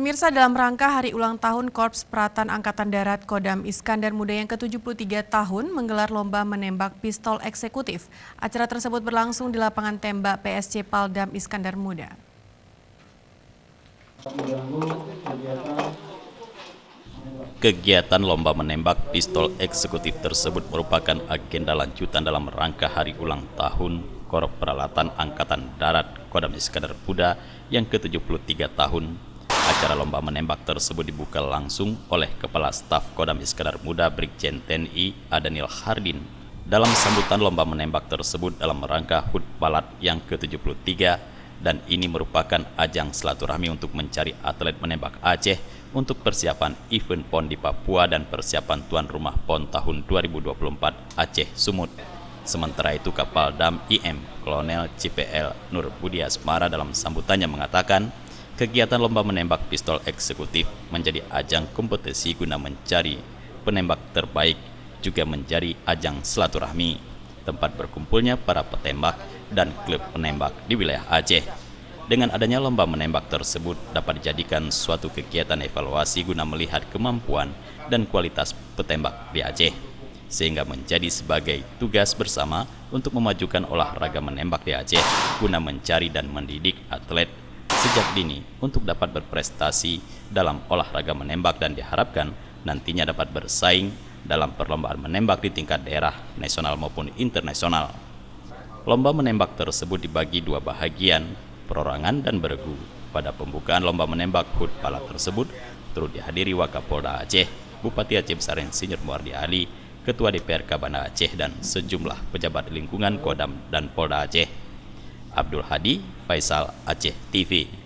Pemirsa, dalam rangka hari ulang tahun Korps Peratan Angkatan Darat Kodam Iskandar Muda yang ke-73 tahun menggelar lomba menembak pistol eksekutif. Acara tersebut berlangsung di lapangan tembak PSC Paldam Iskandar Muda. Kegiatan lomba menembak pistol eksekutif tersebut merupakan agenda lanjutan dalam rangka hari ulang tahun Korps Peralatan Angkatan Darat Kodam Iskandar Muda yang ke-73 tahun. Acara lomba menembak tersebut dibuka langsung oleh Kepala Staf Kodam Iskandar Muda Brigjen TNI Adanil Hardin. Dalam sambutan lomba menembak tersebut dalam rangka HUT Palat yang ke-73, dan ini merupakan ajang silaturahmi untuk mencari atlet menembak Aceh untuk persiapan event PON di Papua dan persiapan tuan rumah PON tahun 2024 Aceh Sumut. Sementara itu Kapaldam IM Kolonel CPL Nur Budi Asmara dalam sambutannya mengatakan, kegiatan lomba menembak pistol eksekutif menjadi ajang kompetisi guna mencari penembak terbaik, juga menjadi ajang silaturahmi, tempat berkumpulnya para petembak dan klub penembak di wilayah Aceh. Dengan adanya lomba menembak tersebut dapat dijadikan suatu kegiatan evaluasi guna melihat kemampuan dan kualitas petembak di Aceh, sehingga menjadi sebagai tugas bersama untuk memajukan olahraga menembak di Aceh guna mencari dan mendidik atlet sejak dini untuk dapat berprestasi dalam olahraga menembak dan diharapkan nantinya dapat bersaing dalam perlombaan menembak di tingkat daerah, nasional maupun internasional. Lomba menembak tersebut dibagi dua bahagian, perorangan dan beregu. Pada pembukaan lomba menembak HUT Palat tersebut turut dihadiri Wakapolda Aceh, Bupati Aceh Besar Insinyur Muardi Ali, Ketua DPRK Banda Aceh dan sejumlah pejabat lingkungan Kodam dan Polda Aceh. Abdul Hadi, Faisal, Aceh TV.